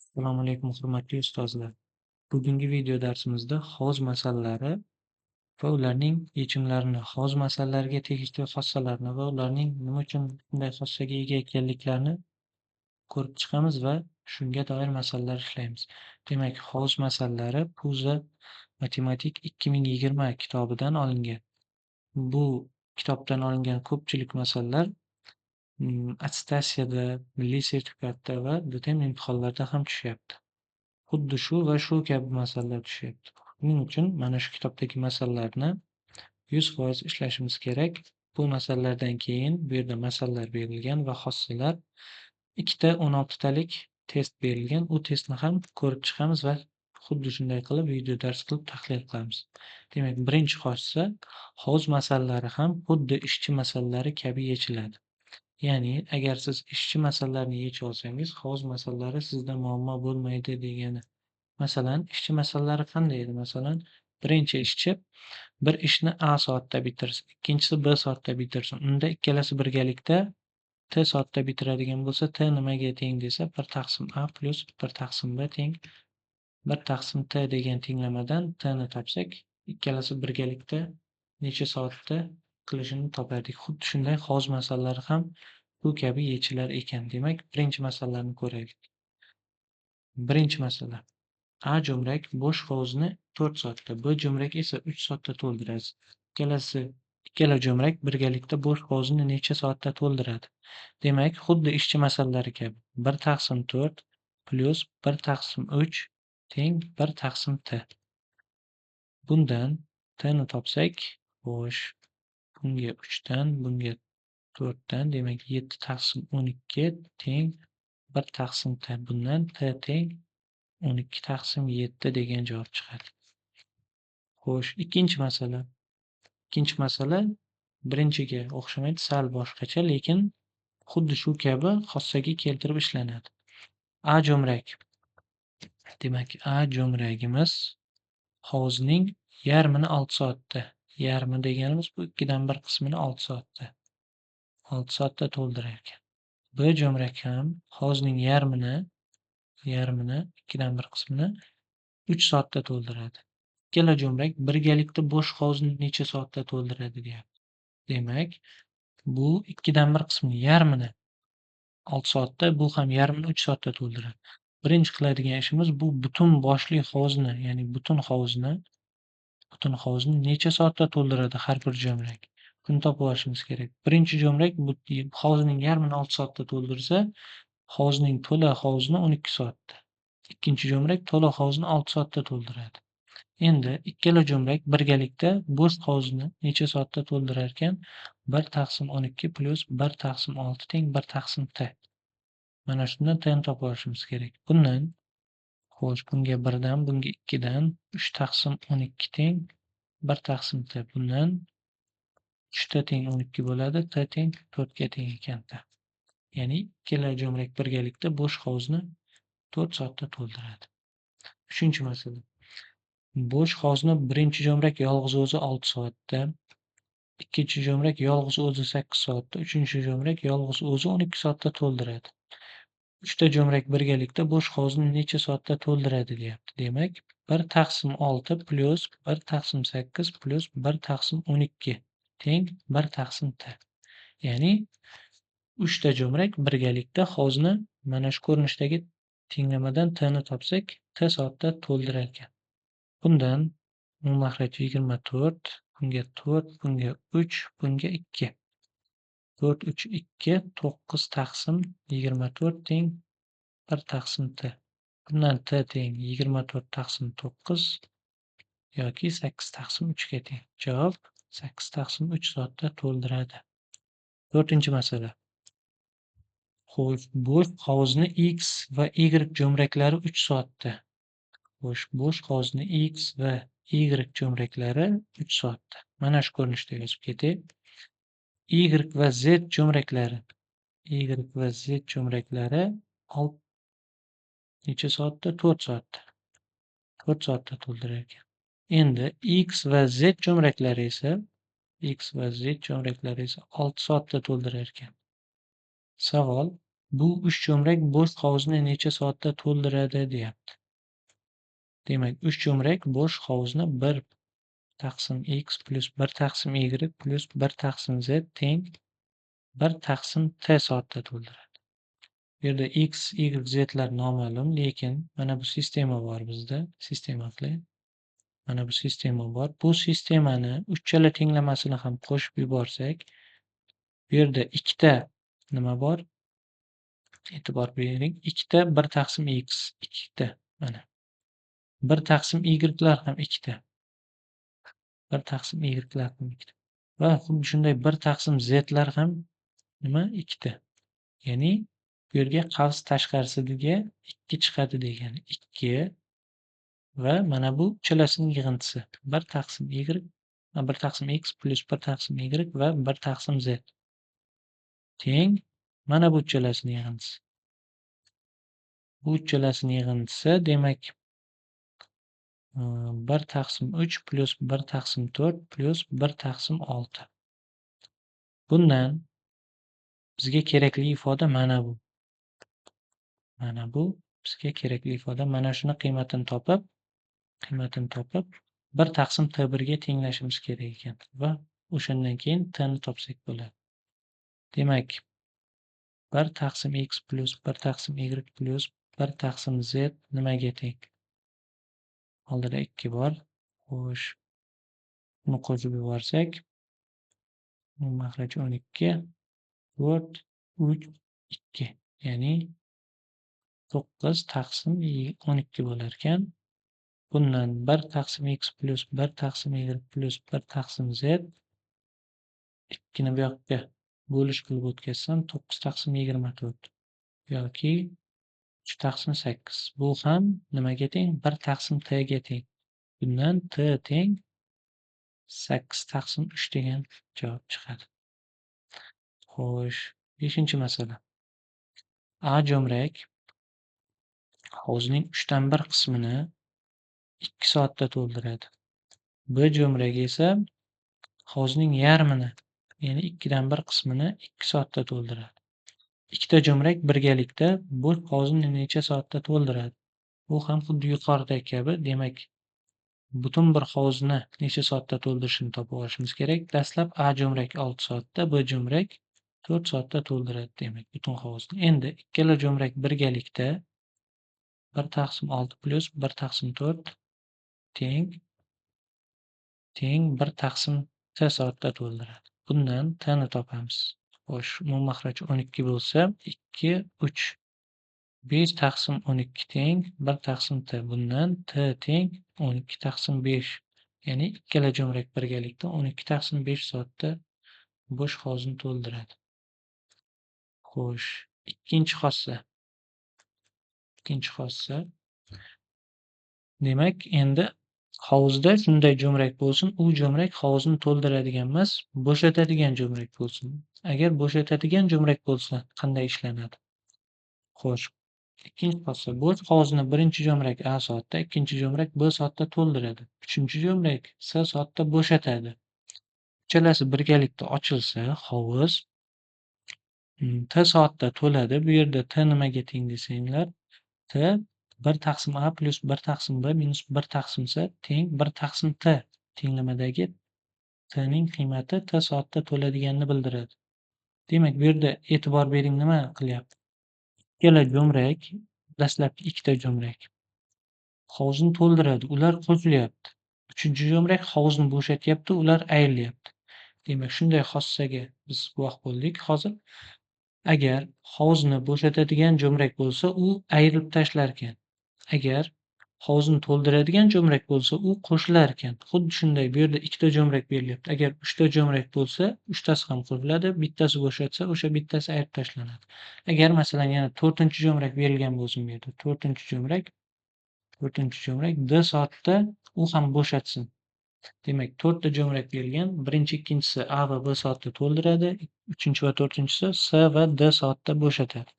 Assalomu alaykum hurmatli ustozlar. Bugungi video darsimizda hovuz masalalari va ularning yechimlarini, hovuz masalalariga tegishli xossalarini va ularning nima uchun bunday xossaga ega ekanliklarini ko'rib chiqamiz va shunga doir masalalar ishlaymiz. Demak, hovuz masalalari PUZA Matematik 2020 kitobidan olingan. Bu kitobdan olingan ko'pchilik masalalar attestatsiyada, milliy sertifikatda va bitim imtihonlarda ham tushyapti. Xuddi shu va shu kabi masalalar tushyapti. Buning uchun mana shu kitobdagi masalalarni 100% ishlashimiz kerak. Bu masalalardan keyin bu yerda masalalar berilgan va xossalar ikkita 16talik test berilgan. U testni ham ko'rib chiqamiz va xuddi shunday qilib video dars qilib tahlil qilamiz. Demak, birinchi xossa hovuz masalalari ham xuddi ishchi masalalari kabi yechiladi. Ya'ni agar siz ishchi masalalarni yechib olsangiz, hovuz masalalari sizda muammo bo'lmaydi degani. Masalan, ishchi masalalari qanday edi? Masalan, birinchi ishchi bir ishni A soatda bitirsin, ikkinchisi B soatda bitirsin. Unda ikkalasi birgalikda T soatda bitiradigan bo'lsa, T nimaga teng desa, 1 taqsim A plus 1 taqsim B teng 1 taqsim T degan tenglamadan T ni topsak, ikkalasi birgalikda necha soatda qilishini topardik. Xuddi shunday hovuz masalalari ham bu kabi yechilar ekan. Demak, birinchi masalalarni ko'raylik. Birinchi masala. A jo'mrak bo'sh hovuzni 4 soatda, B jo'mrak esa 3 soatda to'ldiradi. Ikkala jo'mrak birgalikda bo'sh hovuzni necha soatda to'ldiradi? Demak, xuddi ishchi masalalari kabi 1 taqsim 4 plus 1 taqsim 3 teng 1 taqsim T. Bundan T ni topsak, xo'sh, bunga 3 dan, bunga 4 dan, demak 7 taqsim 12 teng 1 taqsim T. Bundan T teng 12 taqsim 7 degan javob chiqadi. Xo'sh, ikkinchi masala. Ikkinchi masala birinchiga o'xshamaydi, sal boshqacha, lekin xuddi shu kabi xossaga keltirib ishlanadi. A jo'mrak. Demak, A jo'mragimiz hovuzning yarmini 6 soatda. Yarmi deganimiz bu 2 dan 1 qismini 6 soatda. 6 soatda to'ldirar ekan. B jo'mrak ham hovuzning yarmini 2 dan 1 qismini 3 soatda to'ldiradi. Ikkala jo'mrak birgalikda bo'sh hovuzni necha soatda to'ldiradi deyapti. Demak, bu 2 dan 1 qismini yarmini 6 soatda, bu ham yarmini 3 soatda to'ldiradi. Birinchi qiladigan ishimiz bu butun boshli hovuzni, ya'ni butun hovuzni necha soatda to'ldiradi har bir jo'mrak. Buni topib olishimiz kerak. Birinchi jo'mrak hovuzning yarmini 6 soatda to'ldirsa, hovuzning to'la hovuzni 12 soatda. Ikkinchi jo'mrak to'la hovuzni 6 soatda to'ldiradi. Endi ikkala jo'mrak birgalikda bo'sh hovuzni necha soatda to'ldirar ekan? 1 taqsim 12 plus 1 taqsim 6 teng 1 taqsim T. Mana shundan T ni topib olishimiz kerak. Bundan, xo'sh, bunga 1 dan, bunga 2 dan 3 taqsim 12 teng 1 taqsim T. Bundan 3 ta teng 12 bo'ladi, T teng 4 ga teng ekan T. Ya'ni ikkala jo'mrak birgalikda bo'sh hovuzni 4 soatda to'ldiradi. Uchinchi masala. Bo'sh hovuzni birinchi jo'mrak yolg'iz o'zi 6 soatda, ikkinchi jo'mrak yolg'iz o'zi 8 soatda, uchinchi jo'mrak yolg'iz o'zi 12 soatda to'ldiradi. 3 ta jo'mrak birgalikda bo'sh hovuzni necha soatda to'ldiradi deyapti. Demak, 1 taqsim 6 plus 1 taqsim 8 plus 1 taqsim 12 teng 1 taqsim T. Ya'ni 3 ta jo'mrak birgalikda hovuzni mana shu ko'rinishdagi tenglamadan T ni topsak, T soatda to'ldirar ekan. Bundan mahraj 24, bunga 4, bunga 3, bunga 2. 4, 3, 2, 9 taqsim 24 teng 1 taqsim T. Bundan T teng 24 taqsim 9 yoki 8 taqsim 3 ga teng. Javob 8 taqsim 3 soatda to'ldiradi. 4-chi masala. Xo'sh, bo'sh hovuzni X va Y jo'mraklari 3 soatda. Bo'sh hovuzni X va Y jo'mraklari 3 soatda. Mana shu ko'rinishda yozib ketay. Y va Z jo'mraklari. Y va Z jo'mraklari necha soatda? 4 soatda. 4 soatda to'ldirar ekan. Endi X va Z jo'mraklari esa 6 soatda to'ldirar ekan. Savol: Bu 3 jo'mrak bo'sh hovuzni necha soatda to'ldiradi deyapti. Demak, 3 jo'mrak bo'sh hovuzni 1 taqsim x plus 1 taqsim y plus 1 taqsim z teng 1 taqsim t soatda to'ldiradi. Bu yerda x, y, zlar noma'lum, lekin mana bu sistema bor bizda. Sistema qilay. Mana bu sistema bor. Bu sistemani uchala tenglamasini ham qo'shib yuborsak, bu yerda ikkita nima bor? E'tibor bering. Ikkita 1 taqsim x, ikkita mana. 1 taqsim y'lar ham ikkita. 1 taqsim y'lar ham ikkita. Va xuddi shunday 1 taqsim zlar ham nima? Ikkita. Ya'ni bu yerga qavs tashqarisiga 2 chiqadi degani. 2 va mana bu uchalasining yig'intisi. 1 taqsim y, 1 taqsim x plus 1 taqsim y va 1 taqsim z teng mana bu uchalasining yig'intisi. Bu uchalasining yig'intisi demak 1 taqsim 3 plus 1 taqsim 4 plus 1 taqsim 6. Bundan bizga kerakli ifoda mana bu. Mana bu bizga kerakli ifoda. Mana shuni qiymatini topib 1 taqsim t1 ga tenglashimiz kerak ekan va o'shandan keyin t ni topsak bo'ladi. Demak, 1 taqsim x plus 1 taqsim y plus 1 taqsim z nimaga teng? Oldida 2 bor. Xo'sh, buni qo'shib yuborsak, mahraj 12, 4, 3, 2. Ya'ni 9 taqsim 12 bo'lar ekan. Bundan 1 taqsim x plus 1 taqsim y plus 1 taqsim z 2 ni bu yoqqa bo'lish qilib o'tkazsam 9 taqsim 24 yoki 3 taqsim 8. Bu ham nimaga teng? 1 taqsim t ga teng. Bundan t teng 8 taqsim 3 degan javob chiqadi. Xo'sh, 5-masala. A jo'mrak hovuzning 3 dan 1 qismini 2 soatda to'ldiradi. B jo'mrak esa hovuzning yarmini, ya'ni 2 dan 1 qismini 2 soatda to'ldiradi. Ikkita jo'mrak birgalikda bo'sh hovuzni necha soatda to'ldiradi? Bu ham xuddi yuqoridagi kabi, demak, butun bir hovuzni necha soatda to'ldirishini topib olishimiz kerak. Dastlab A jo'mrak 6 soatda, B jo'mrak 4 soatda to'ldiradi, demak, butun hovuzni. Endi ikkala jo'mrak birgalikda 1 taqsim 6 plus 1 taqsim 4 teng 1 taqsim t soatda to'ldiradi. Bundan t ni topamiz. Xo'sh, mo'mahraj 12 bo'lsa, 2, 3. 5 taqsim 12 teng 1 taqsim t. Bundan t teng 12 taqsim 5. Ya'ni ikkala jo'mrak birgalikda 12 taqsim 5 soatda bo'sh hovuzni to'ldiradi. Xo'sh, ikkinchi xossa. Demak, endi hovuzda shunday jo'mrak bo'lsin, u jo'mrak hovuzni to'ldiradigan emas, bo'shatadigan jo'mrak bo'lsin. Agar bo'shatadigan jo'mrak bo'lsa, qanday ishlanadi? Xo'sh, ikkinchi xossa. Bo'sh hovuzni birinchi jo'mrak A soatda, ikkinchi jo'mrak B soatda to'ldiradi. Uchinchi jo'mrak S soatda bo'shatadi. Uchalasi birgalikda ochilsa, hovuz T soatda to'ladi. Bu yerda T nimaga teng desanglar, T 1 taqsim A plus 1 taqsim B minus 1 taqsim S teng 1 taqsim T. Tenglamadagi T ning qiymati T soatda to'ladiganini bildiradi. Demak, bu yerda e'tibor bering, nima qilyapti? Ikkala jo'mrak, dastlabki ikkita jo'mrak hovuzni to'ldiradi, ular qo'shilyapti. Uchinchi jo'mrak hovuzni bo'shatyapti, ular ayrilyapti. Demak, shunday xossaga biz guvoh bo'ldik. Hozir agar hovuzni bo'shatadigan jo'mrak bo'lsa, u ayrilib tashlar ekan. Agar hovuzni to'ldiradigan jo'mrak bo'lsa, u qo'shilar ekan. Xuddi shunday bu yerda ikkita jo'mrak berilyapti. Agar 3 ta jo'mrak bo'lsa, 3tasi ham qo'shiladi, bittasi bo'shatsa, o'sha bittasi ayirib tashlanadi. Agar masalan yana 4-jo'mrak berilgan bo'lsin bu yerda, 4-jo'mrak D soatda u ham bo'shatsin. Demak, 4 ta jo'mrak berilgan. Birinchi, ikkinchisi A va B soatda to'ldiradi. Uchinchi va to'rtinchisi S va D soatda bo'shatadi.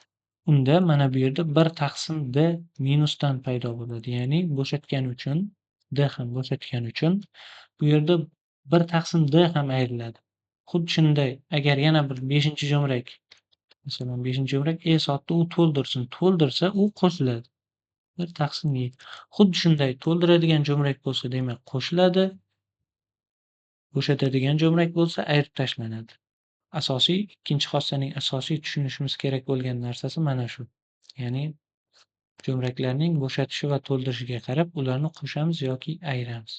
Unda mana bu yerda 1 taqsim D minusdan paydo bo'ladi. Ya'ni bo'shatgani uchun, D ham bo'shatgani uchun bu yerda 1 taqsim D ham ayriladi. Xuddi shunday, agar yana bir 5-jo'mrak Masalan, 5-jo'mrak soatda u to'ldirsin. To'ldirsa, u qo'shiladi. 1/7. Xuddi shunday to'ldiradigan jo'mrak bo'lsa, demak, qo'shiladi. Bo'shatadigan jo'mrak bo'lsa, ayirib tashlanadi. Ikkinchi xossaning asosiy tushunishimiz kerak bo'lgan narsasi mana shu. Ya'ni jo'mraklarning bo'shatishi va to'ldirishiga qarab, ularni qo'shamiz yoki ayiramiz.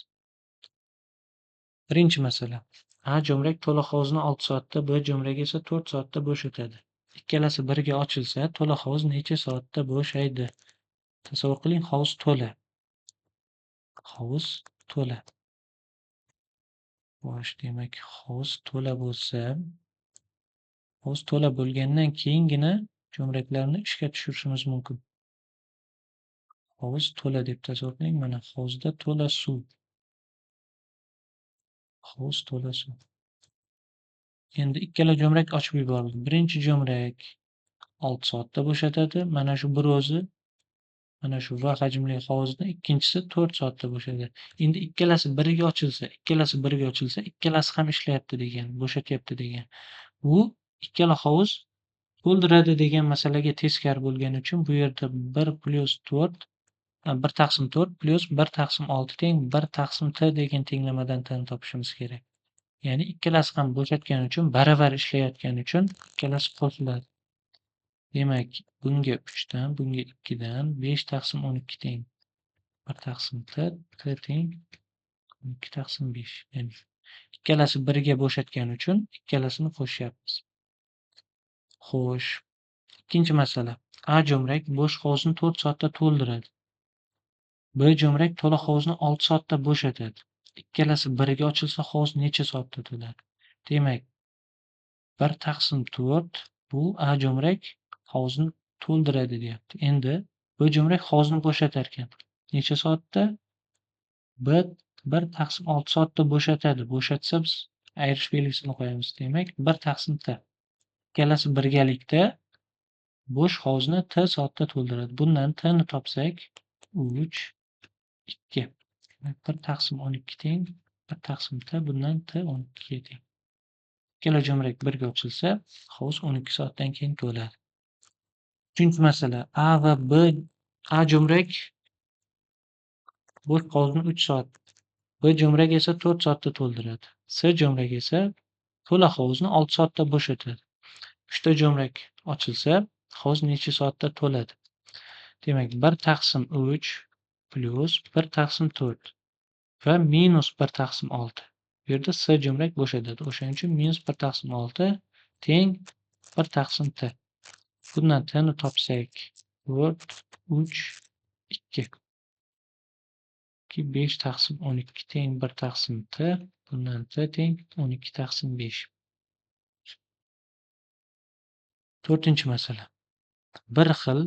Birinchi masala. A jo'mrak to'la hovuzni 6 soatda, B jo'mragi esa 4 soatda bo'shatadi. Ikkalasi birga ochilsa, to'la hovuz necha soatda bo'shaydi? Tasavvur qiling, hovuz to'la. Hovuz to'la. Demak, hovuz to'la bo'lsa, hovuz to'la bo'lgandan keyingina jo'mraklarni ishga tushirishimiz mumkin. Hovuz to'la deb tasavvur qiling, mana hovuzda to'la suv. Hovuz to'la suv. Endi ikkala jo'mrak ochib yuborildi. Birinchi jo'mrak 6 soatda bo'shatadi. Mana shu bir o'zi, mana shu V hajmli hovuzni ikkinchisi 4 soatda bo'shatadi. Endi ikkalasi biriga ochilsa, ikkalasi ham ishlayapti degan, bo'shatyapti degan. Bu ikkala hovuz to'ldiradi degan masalaga teskari bo'lgani uchun bu yerda 1 + 4 1 taqsim 4 plus 1 taqsim 6 teng 1 taqsim t degan tenglamadan t ni topishimiz kerak. Ya'ni ikkalasi ham bo'shatgani uchun, baravar ishlayotgani uchun ikkalasi qo'shiladi. Demak, bunga 3 dan, bunga 2 dan 5 taqsim 12 teng 1 taqsim t, t teng 12 taqsim 5. Ya'ni ikkalasi biriga bo'shatgani uchun ikkalasini qo'shyapmiz. Xo'sh, ikkinchi masala. A jo'mrak bo'sh hovuzni 4 soatda to'ldiradi. B jo'mrak to'la hovuzni 6 soatda bo'shatadi. Ikkalasi biriga ochilsa, hovuz necha soatda to'ladi? Demak, 1 taqsim 4 bu A jo'mrak hovuzni to'ldiradi deyapti. Endi B jo'mrak hovuzni bo'shatarkan. Necha soatda? B 1 taqsim 6 soatda bo'shatadi. Bo'shatsa biz ayirish belgisini qo'yamiz. Demak, 1 taqsim t. Ikkalasi birgalikda bo'sh hovuzni t soatda to'ldiradi. Bundan t ni topsak 3 2. 1 taqsim 12 teng 1 taqsim t, bundan t 12 ga teng. Ikkala jo'mrak birga ochilsa, hovuz 12 soatdan keyin to'ladi. Uchinchi masala. A jo'mrak bo'sh hovuzni 3 soat, B jo'mrak esa 4 soatda to'ldiradi. C jo'mrak esa to'la hovuzni 6 soatda bo'shatadi. Uchta jo'mrak ochilsa, hovuz necha soatda to'ladi? Demak, 1 taqsim 3 plus 1 taqsim 4 va minus 1 taqsim 6. Bu yerda C jo'mrak bo'shatadi. O'shaning uchun minus 1 taqsim 6 teng 1 taqsim t. Bundan t ni topsak 4, 3, 2. 5 taqsim 12 teng 1 taqsim t. Bundan t teng 12 taqsim 5. To'rtinchi masala. Bir xil,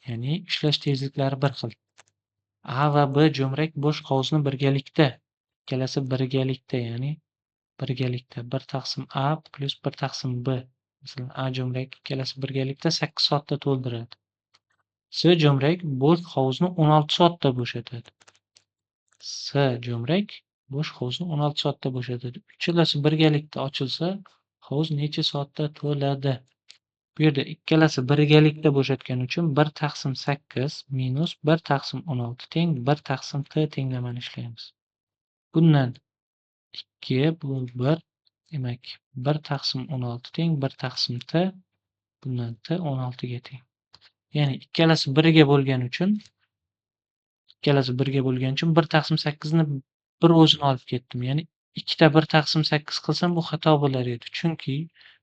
ya'ni ishlash tezliklari bir xil. A va B jo'mrak bo'sh hovuzni birgalikda, ikkalasi birgalikda, ya'ni birgalikda 1 taqsim A plus 1 taqsim B. Masalan, A jo'mrak ikkalasi birgalikda 8 soatda to'ldiradi. C jo'mrak bo'sh hovuzni 16 soatda bo'shatadi. C jo'mrak bo'sh hovuzni 16 soatda bo'shatadi. Uchalasi birgalikda ochilsa, hovuz necha soatda to'ladi? Bu yerda ikkalasi birgalikda bo'shatgani uchun 1 taqsim 8 minus 1 taqsim 16 teng 1 taqsim t tenglamani ishlaymiz. Bundan 2 bu 1, demak 1 taqsim 16 teng 1 taqsim t, bundan t 16 ga teng. Ya'ni ikkalasi birga bo'lgani uchun 1 taqsim 8 ni bir o'zini olib ketdim. Ya'ni ikkita 1 taqsim 8 qilsam bu xato bo'lar edi. Chunki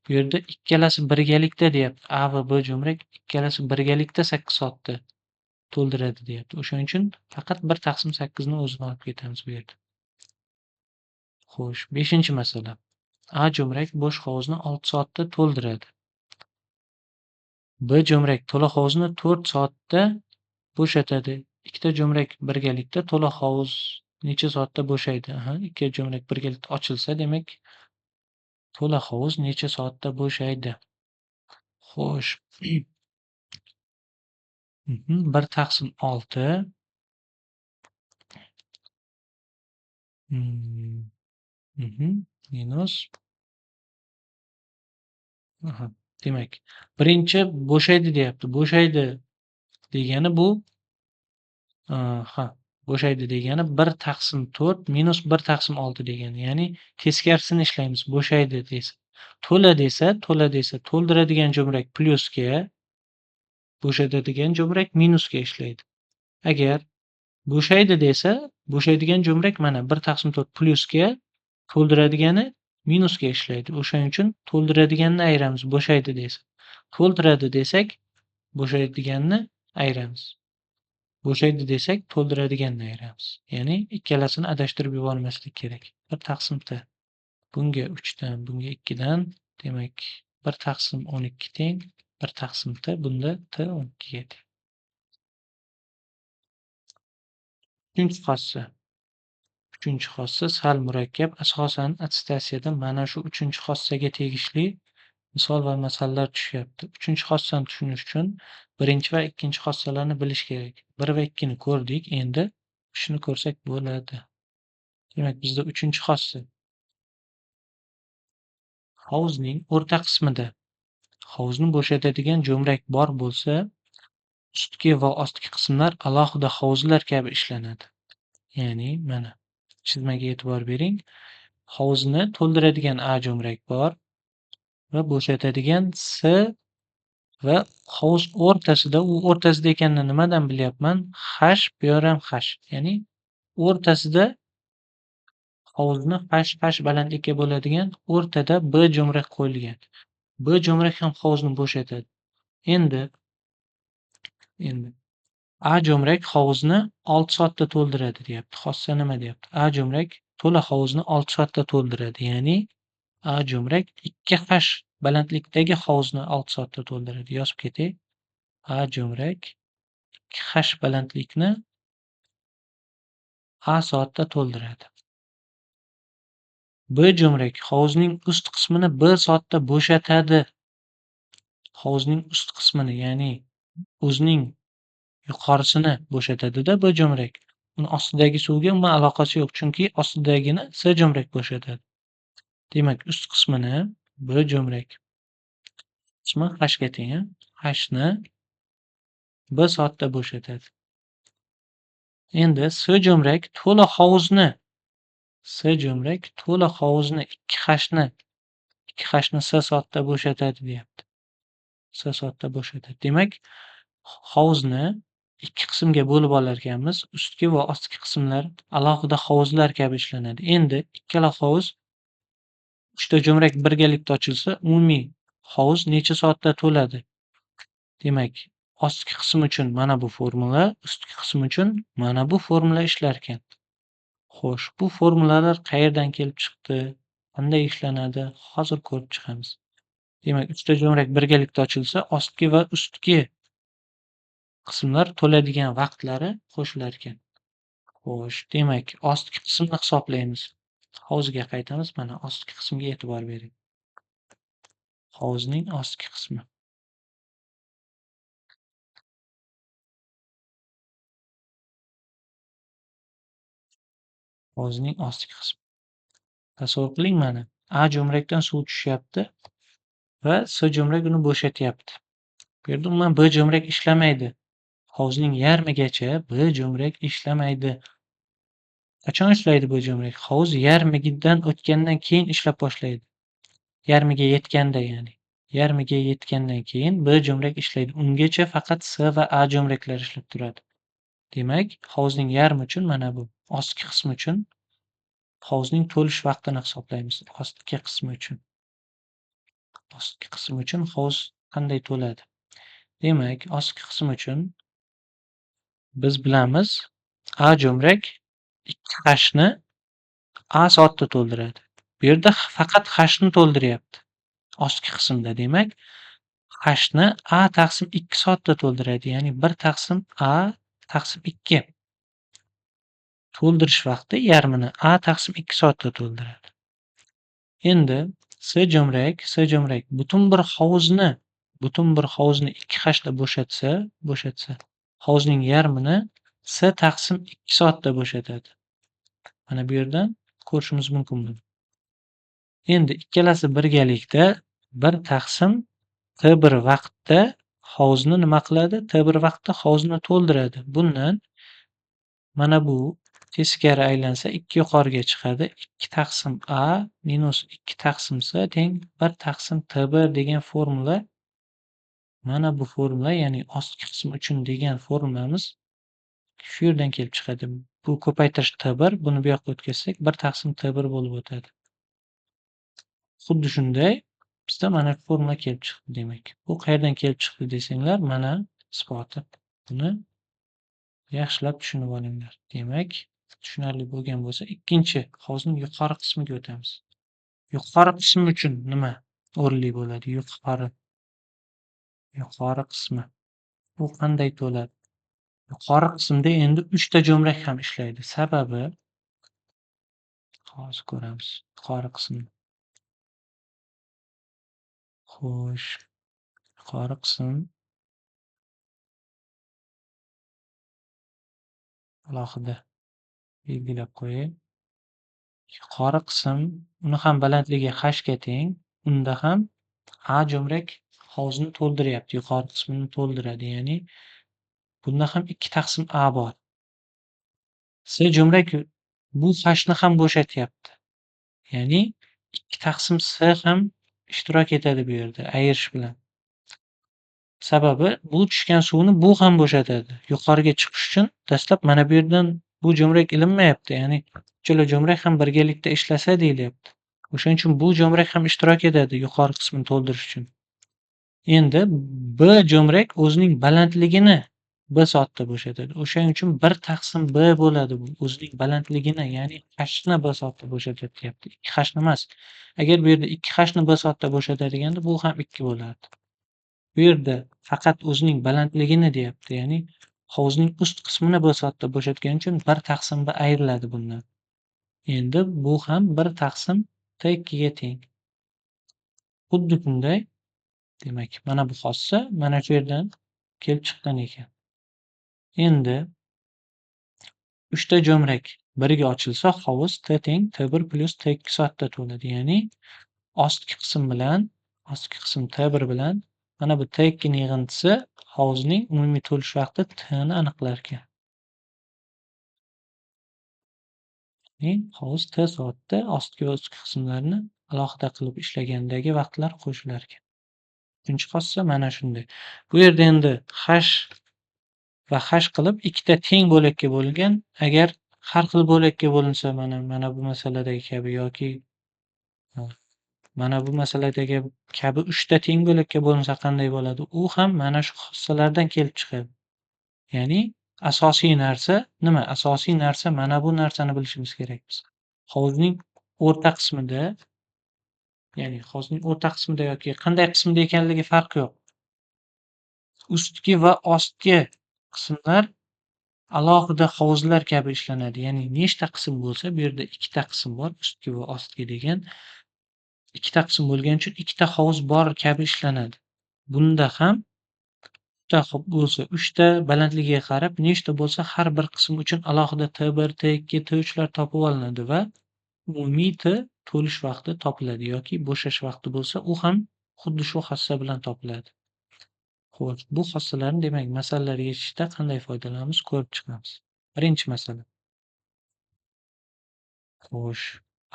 bu yerda ikkalasi birgalikda deyapti. A va B jo'mrak ikkalasi birgalikda 8 soatda to'ldiradi deyapti. O'shaning uchun faqat 1 taqsim 8 ni o'zini olib ketamiz bu yerda. Xo'sh, 5-masala. A jo'mrak bo'sh hovuzni 6 soatda to'ldiradi. B jo'mrak to'la hovuzni 4 soatda bo'shatadi. Ikkita jo'mrak birgalikda to'la hovuz necha soatda bo'shaydi? Ikki jo'mrak birgalikda ochilsa, demak to'la hovuz necha soatda bo'shaydi? Xo'sh. 1 taqsim 6 minus Demak, birinchi bo'shaydi deyapti. Bo'shaydi degani bu ha, bo'shaydi degani 1/4 minus 1/6 degani. Ya'ni teskarisini ishlaymiz. Bo'shaydi desa. To'la desa to'ldiradigan jo'mrak plyusga, bo'shatadigan jo'mrak minusga ishlaydi. Agar bo'shaydi desa, bo'shaydigan jo'mrak mana 1/4 plyusga, to'ldiradigani minusga ishlaydi. O'shaning uchun to'ldiradiganni ayiramiz bo'shaydi desa. To'ldiradi desak, bo'shaydiganni ayiramiz. Bo'shaydi desak, to'ldiradiganni ayiramiz. Ya'ni ikkalasini adashtirib yubormaslik kerak. 1/t. Bunga 3 dan, bunga 2 dan, demak 1/12 teng 1/t. Bunda t 12 ga teng. Uchinchi xossa sal murakkab. Asosan attestatsiyada mana shu uchinchi xossaga tegishli misol va masalalar tushyapti. Uchinchi xossani tushunish uchun birinchi va ikkinchi xossalarni bilish kerak. 1 va 2 ni ko'rdik. Endi 3 ni ko'rsak bo'ladi. Demak, bizda uchinchi xossa hovuzning o'rta qismida hovuzni bo'shatadigan jo'mrak bor bo'lsa, ustki va ostki qismlar alohida hovuzlar kabi ishlanadi. Ya'ni mana chizmaga e'tibor bering. Hovuzni to'ldiradigan A jo'mrak bor va bo'shatadigan S va hovuz o'rtasida, u o'rtasida ekanini nimadan bilyapman? H, bu yer ham H. Ya'ni o'rtasida hovuzni H balandlikka bo'ladigan o'rtada B jo'mrak qo'yilgan. B jo'mrak ham hovuzni bo'shatadi. Endi A jo'mrak hovuzni 6 soatda to'ldiradi deyapti. Xossa nima deyapti? A jo'mrak to'la hovuzni 6 soatda to'ldiradi. Ya'ni A jo'mrak 2H balandlikdagi hovuzni 6 soatda to'ldiradi. Yozib ketay. A jo'mrak 2H balandlikni A soatda to'ldiradi. B jo'mrak hovuzning ust qismini B soatda bo'shatadi. Hovuzning ust qismini, ya'ni o'zining yuqorisini bo'shatadi-da B jo'mrak. Uni ostidagi suvga umuman aloqasi yo'q, chunki ostidagini S jo'mrak bo'shatadi. Demak, ust qismini B jo'mrak qismi H ga teng, H ni B soatda bo'shatadi. Endi S jo'mrak to'la hovuzni 2H ni S soatda bo'shatadi deyapti. S soatda bo'shatadi. Demak, hovuzni ikki qismga bo'lib olar ekanmiz. Ustki va ostki qismlar alohida hovuzlar kabi ishlanadi. Endi ikkala hovuz, uchta jo'mrak birgalikda ochilsa, umumiy hovuz necha soatda to'ladi? Demak, ostki qism uchun mana bu formula, ustki qism uchun mana bu formula ishlar ekan. Xo'sh, bu formulalar qayerdan kelib chiqdi? Qanday ishlanadi? Hozir ko'rib chiqamiz. Demak, uchta jo'mrak birgalikda ochilsa, ostki va ustki qismlar to'ladigan vaqtlari qo'shilar ekan. Xo'sh, demak, ostki qismni hisoblaymiz. Hovuzga qaytamiz. Mana ostki qismga e'tibor bering. Hovuzning ostki qismi. Hovuzning ostki qismi. Tasavvur qiling, mana A jo'mrakdan suv tushyapti va S jo'mrak uni bo'shatyapti. Bu yerda umuman B jo'mrak ishlamaydi. Hovuzning yarmigacha B jo'mrak ishlamaydi. Qachon ishlaydi bu jo'mrak? Hovuz yarmigidan o'tgandan keyin ishlab boshlaydi. Yarmiga yetganda, ya'ni. Yarmiga yetgandan keyin B jo'mrak ishlaydi. Ungacha faqat S va A jo'mraklar ishlab turadi. Demak, hovuzning yarmi uchun mana bu ostki qismi uchun hovuzning to'lish vaqtini hisoblaymiz. Ostki qismi uchun. Ostki qismi uchun hovuz qanday to'ladi? Demak, ostki qism uchun biz bilamiz, A jo'mrak 2H ni A soatda to'ldiradi. Bu yerda faqat H ni to'ldiryapti. Ostki qismda, demak, H ni A taqsim 2 soatda to'ldiradi. Ya'ni 1 taqsim A taqsim 2. To'ldirish vaqti yarmini A taqsim 2 soatda to'ldiradi. Endi S jo'mrak butun bir hovuzni 2H da bo'shatsa, hovuzning yarmini S taqsim 2 soatda bo'shatadi. Mana bu yerdan ko'rishimiz mumkin buni. Endi ikkalasi birgalikda 1 taqsim T1 vaqtda hovuzni nima qiladi? T1 vaqtda hovuzni to'ldiradi. Bundan mana bu teskari aylansa 2 yuqoriga chiqadi. 2 taqsim A minus 2 taqsim S teng 1 taqsim T1 degan formula. Mana bu formula, ya'ni ostki qism uchun degan formulamiz shu yerdan kelib chiqadi. Bu ko'paytirish T1, buni bu yoqqa o'tkazsak 1 taqsim T1 bo'lib o'tadi. Xuddi shunday bizda mana shu formula kelib chiqdi demak. Bu qayerdan kelib chiqdi desanglar, mana isboti. Buni yaxshilab tushunib olinglar. Demak, tushunarli bo'lgan bo'lsa, ikkinchi hovuzning yuqori qismiga o'tamiz. Yuqori qism uchun nima o'rinli bo'ladi? Yuqori qismi. Bu qanday to'ladi? Yuqori qismda endi 3 ta jo'mrak ham ishlaydi. Sababi hozir ko'ramiz. Yuqori qism. Xo'sh, yuqori qism alohida belgilab qo'yay. Yuqori qism, uni ham balandligi h ga teng. Unda ham A jo'mrak hovuzni to'ldiryapti. Yuqori qismini to'ldiradi. Ya'ni bunda ham 2 taqsim A bor. S jo'mrak bu hni ham bo'shatyapti. Ya'ni 2 taqsim S ham ishtirok etadi bu yerda ayirish bilan. Sababi bu tushgan suvni bu ham bo'shatadi. Yuqoriga chiqish uchun dastlab mana bu yerdan bu jo'mrak ilinmayapti. Ya'ni uchala jo'mrak ham birgalikda ishlasa deyilyapti. O'shaning uchun bu jo'mrak ham ishtirok etadi yuqori qismini to'ldirish uchun. Endi B jo'mrak o'zining balandligini B soatda bo'shatadi. O'shaning uchun 1 taqsim B bo'ladi bu. O'zining balandligini, ya'ni hni B soatda bo'shatatyapti. 2 hni emas. Agar bu yerda 2 hni B soatda bo'shatadiganda bu ham 2 bo'lardi. Bu yerda faqat o'zining balandligini deyapti. Ya'ni hovuzning ust qismini B soatda bo'shatgani uchun 1 taqsim B ayriladi bundan. Endi bu ham 1 taqsim T2 ga teng. Xuddi shunday, demak, mana bu xossa mana shu yerdan kelib chiqqan ekan. Endi 3 ta jo'mrak biriga ochilsa, hovuz T teng T1 plus T2 soatda to'ladi. Ya'ni ostki qism T1 bilan mana bu T2 ning yig'indisi hovuzning umumiy to'lish vaqti T ni aniqlar ekan. Ya'ni hovuz T soatda ostki va ustki qismlarni alohida qilib ishlagandagi vaqtlar qo'shilar ekan. Uchinchi xossa mana shunday. Bu yerda endi h va h qilib ikkita teng bo'lakka bo'lingan. Agar har xil bo'lakka bo'linsa, mana bu masaladagi kabi yoki mana bu masaladagi kabi 3 ta teng bo'lakka bo'linsa qanday bo'ladi? U ham mana shu xossalardan kelib chiqadi. Ya'ni asosiy narsa nima? Asosiy narsa mana bu narsani bilishimiz kerak biz. Hovuzning o'rta qismida, ya'ni hovuzning o'rta qismida yoki qanday qismda ekanligi farqi yo'q. Ustki va ostki qismlar alohida hovuzlar kabi ishlanadi. Ya'ni nechta qism bo'lsa, bu yerda 2 ta qism bor, ustki va ostki degan. 2 ta qism bo'lgani uchun 2 ta hovuz bor kabi ishlanadi. Bunda ham 3 ta bo'lsa, 3 ta balandligiga qarab nechta bo'lsa, har bir qism uchun alohida T1, T2, T3 lar topib olinadi va umumiy T to'lish vaqti topiladi yoki bo'shash vaqti bo'lsa, u ham xuddi shu xossa bilan topiladi. Xo'sh, bu xossalarni demak masalalar yechishda qanday foydalanamiz ko'rib chiqamiz. Birinchi masala. Xo'sh,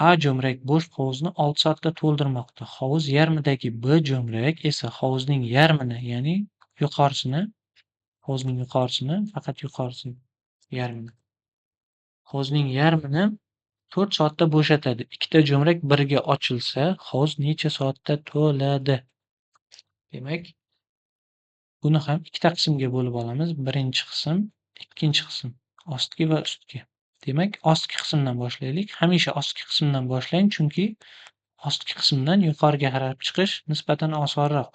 A jo'mrak bo'sh hovuzni 6 soatda to'ldirmoqda. Hovuz yarmidagi B jo'mrak esa hovuzning yarmini, ya'ni yuqorisini, hovuzning yuqorisini, faqat yuqorisini, yarmini. Hovuzning yarmini 4 soatda bo'shatadi. Ikkita jo'mrak biriga ochilsa, hovuz necha soatda to'ladi? Demak, buni ham ikkita qismga bo'lib olamiz. Birinchi qism, ikkinchi qism, ostki va ustki. Demak, ostki qismdan boshlaylik. Hamisha ostki qismdan boshlang, chunki ostki qismdan yuqoriga qarab chiqish nisbatan osonroq.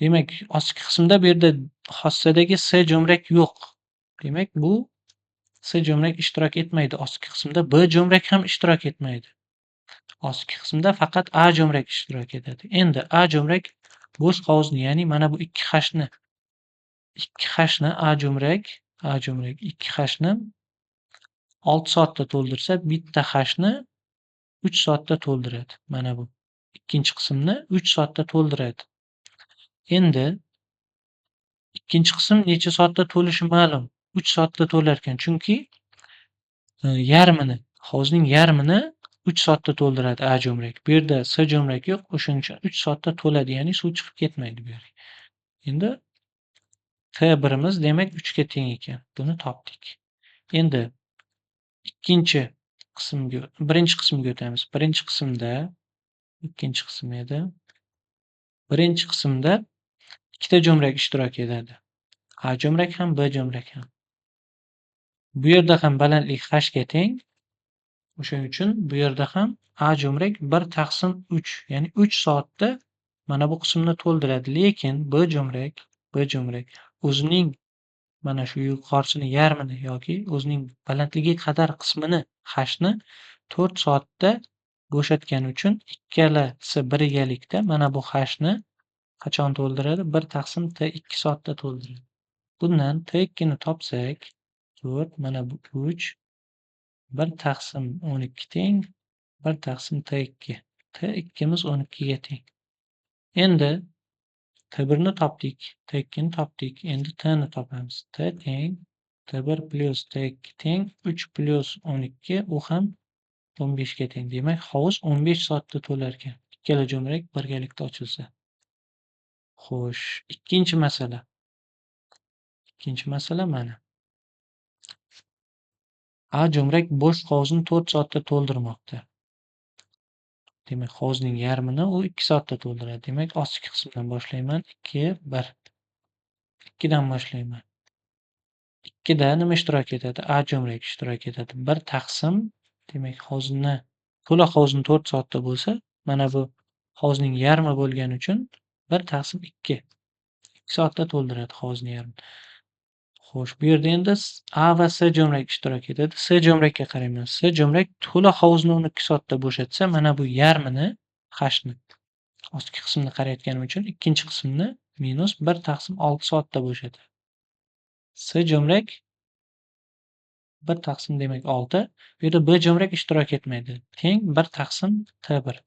Demak, ostki qismda bu yerda xossadagi S jo'mrak yo'q. Demak, bu S jo'mrak ishtirok etmaydi. Ostki qismda B jo'mrak ham ishtirok etmaydi. Ostki qismda faqat A jo'mrak ishtirok etadi. Endi A jo'mrak bo'sh hovuzni, ya'ni mana bu 2H ni A jo'mrak 2H ni 6 soatda to'ldirsa, bitta H ni 3 soatda to'ldiradi. Mana bu ikkinchi qismni 3 soatda to'ldiradi. Endi ikkinchi qism necha soatda to'lishi ma'lum. 3 soatda to'larkan. Chunki yarmini, hovuzning yarmini 3 soatda to'ldiradi A jo'mrak. Bu yerda S jo'mrak yo'q. O'shuning uchun 3 soatda to'ladi, ya'ni suv chiqib ketmaydi bu yerga. Endi T1imiz demak 3 ga teng ekan. Buni topdik. Endi birinchi qismga o'tamiz. Birinchi qismda ikkinchi qism edi. Birinchi qismda ikkita jo'mrak ishtirok etadi. A jo'mrak ham, B jo'mrak ham. Bu yerda ham balandlik h ga teng. O'shaning uchun bu yerda ham A jo'mrak 1/3, ya'ni 3 soatda mana bu qismni to'ldiradi. Lekin B jo'mrak o'zining mana shu yuqorisini yarmini yoki o'zining balandligi qadar qismini h ni 4 soatda bo'shatgani uchun ikkalasi birgalikda mana bu h ni qachon to'ldiradi? 1/T 2 soatda to'ldiradi. Bundan T2 ni topsak, 4 mana bu 3 1/12 teng 1/T2. T2 miz 12 ga teng. Endi T1 ni topdik, T2 ni topdik. Endi T ni topamiz. T teng T1 plus T2 teng 3 plus 12, u ham 15 ga teng. Demak, hovuz 15 soatda to'lar ekan. Ikkala jo'mrak birgalikda ochilsa. Xo'sh, ikkinchi masala. Ikkinchi masala mana. A jo'mrak bo'sh hovuzni 4 soatda to'ldirmoqda. Demak, hovuzning yarmini u 2 soatda to'ldiradi. Demak, ostki qismdan boshlayman. 2, 1. 2 dan boshlayman. 2 da nima ishtirok etadi? A jo'mrak ishtirok etadi. 1 taqsim, demak, to'la hovuzni 4 soatda bo'lsa, mana bu hovuzning yarmi bo'lgani uchun 1/2. 2 soatda to'ldiradi hovuzni yarmini. Xo'sh, bu yerda endi A va S jo'mrak ishtirok etadi. S jo'mrakka qarayman. S jo'mrak to'la hovuzni 12 soatda bo'shatsa, mana bu yarmini hni ostki qismni qarayotganim uchun ikkinchi qismni minus 1/6 soatda bo'shatadi. S jo'mrak 1/6 demak 6. Bu yerda B jo'mrak ishtirok etmaydi. Teng 1/T1.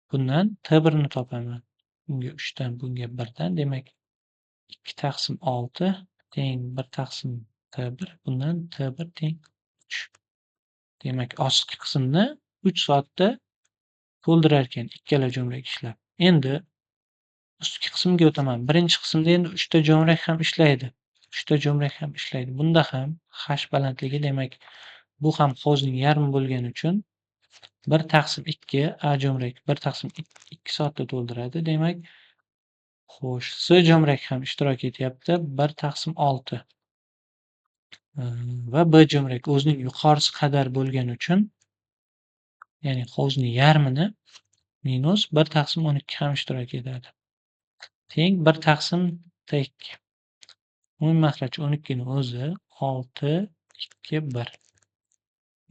Bundan T1 ni topaman. Bunga 3 dan, bunga 1 dan, demak 2/6 teng 1/T1. Bundan T1 teng 3. Demak, ostki qismni 3 soatda to'ldirar ekan ikkala jo'mrak ishlab. Endi ustki qismga o'taman. Birinchi qismda endi 3 ta jo'mrak ham ishlaydi. 3 ta jo'mrak ham ishlaydi. Bunda ham h balandligi, demak, bu ham hovuzning yarmi bo'lgani uchun 1/2 A jo'mrak 1/2 soatda to'ldiradi. Demak, xo'sh, S jo'mrak ham ishtirok etyapti. 1/6 va B jo'mrak o'zining yuqorisi qadar bo'lgani uchun, ya'ni hovuzning yarmini minus 1/12 ham ishtirok etadi. Teng 1/T2. Umumiy maxraj 12 ni o'zi 6, 2, 1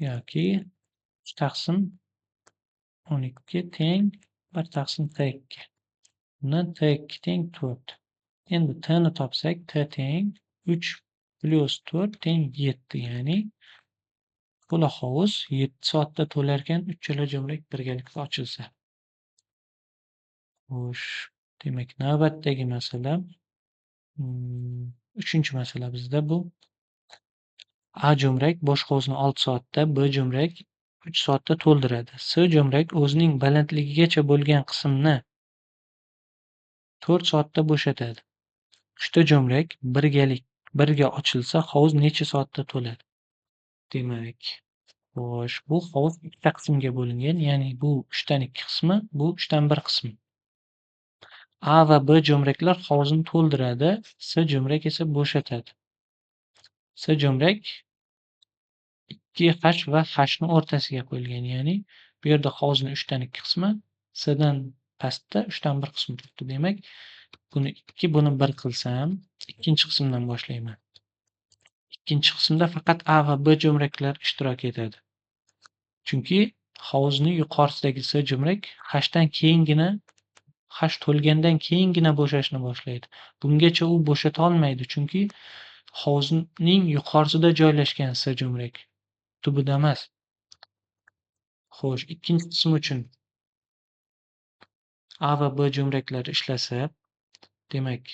yoki 3/12 teng 1/T2. Bundan T2 teng 4. Endi T ni topsak, T teng 3 plus 4 teng 7, ya'ni to'la hovuz 7 soatda to'larkan, uchala jo'mrak birgalikda ochilsa. Xo'sh, demak, navbatdagi masala, 3-masala bizda bu. A jo'mrak bo'sh hovuzni 6 soatda, B jo'mrak 3 soatda to'ldiradi. S jo'mrak o'zining balandligigacha bo'lgan qismni 4 soatda bo'shatadi. 3 ta jo'mrak birga ochilsa, hovuz necha soatda to'ladi? Demak, xo'sh, bu hovuz ikkita qismga bo'lingan, ya'ni bu 3 dan 2 qismi, bu 3 dan 1 qismi. A va B jo'mraklar hovuzni to'ldiradi, S jo'mrak esa bo'shatadi. S jo'mrak 2h va h ni o'rtasiga qo'yilgan, ya'ni bu yerda hovuzning 3 dan 2 qismi, S dan pastda 3 dan 1 qismi turibdi. Demak, buni 2, buni 1 qilsam, ikkinchi qismdan boshlayman. Ikkinchi qismda faqat A va B jo'mraklar ishtirok etadi. Chunki hovuzning yuqorisidagi S jo'mrak h dan keyingina, h to'lgandan keyingina bo'shashni boshlaydi. Bungacha u bo'shata olmaydi, chunki hovuzning yuqorisida joylashgan S jo'mrak, tubida emas. Xo'sh, ikkinchi qism uchun A va B jo'mraklari ishlasa, Demak,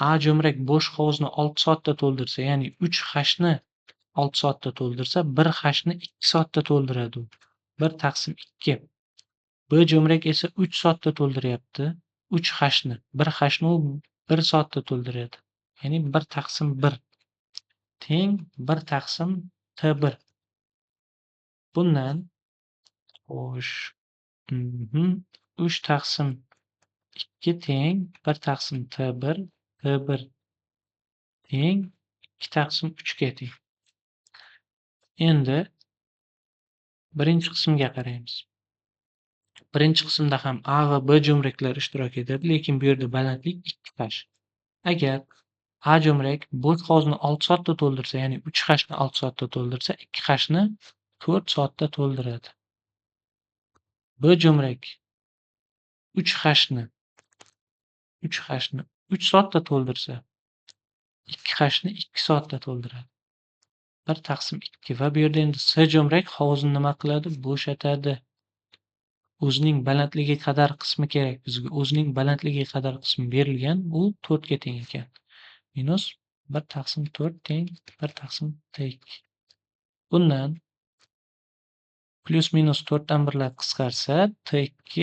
A jo'mrak bo'sh hovuzni 6 soatda to'ldirsa, ya'ni 3 hashni 6 soatda to'ldirsa, 1 hashni 2 soatda to'ldiradi u. 1 taqsim 2. B jo'mrak esa 3 soatda to'ldiryapti. 3 hashni. 1 hashni u 1 soatda to'ldiradi. Ya'ni 1 taqsim 1 teng 1 taqsim T1. Bundan xo'sh, 3 taqsim 2 teng 1 taqsim T1, T1 teng 2 taqsim 3 ga teng. Endi birinchi qismga qaraymiz. Birinchi qismda ham A va B jo'mraklar ishtirok etadi, lekin bu yerda balandlik 2 hash. Agar A jo'mrak bo'sh hovuzni 6 soatda to'ldirsa, ya'ni 3 hashni 6 soatda to'ldirsa, 2 hashni 4 soatda to'ldiradi. B jo'mrak 3 hashni 3 soatda to'ldirsa, 2 hashni 2 soatda to'ldiradi. 1 taqsim 2 va bu yerda endi S jo'mrak hovuzni nima qiladi? Bo'shatadi. O'zining balandligi qadar qismi kerak bizga. O'zining balandligi qadar qismi berilgan, u 4 ga teng ekan. Minus 1 taqsim 4 teng 1 taqsim T2. Bundan plus minus 4 dan 1 lar qisqarsa, T2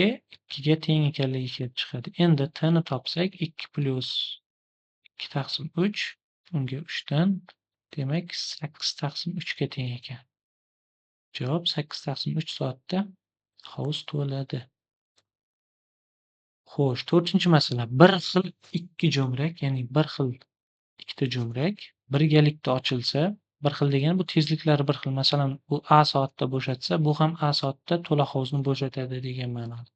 2 ga teng ekanligi kelib chiqadi. Endi T ni topsak, 2 plus 2 taqsim 3, unga 3 dan, demak 8 taqsim 3 ga teng ekan. Javob 8 taqsim 3 soatda hovuz to'ladi. Xo'sh, 4-chi masala. Bir xil ikki jo'mrak, ya'ni bir xil ikkita jo'mrak birgalikda ochilsa, bir xil degani bu tezliklari bir xil. Masalan, bu A soatda bo'shatsa, bu ham A soatda to'la hovuzni bo'shatadi degan ma'noda.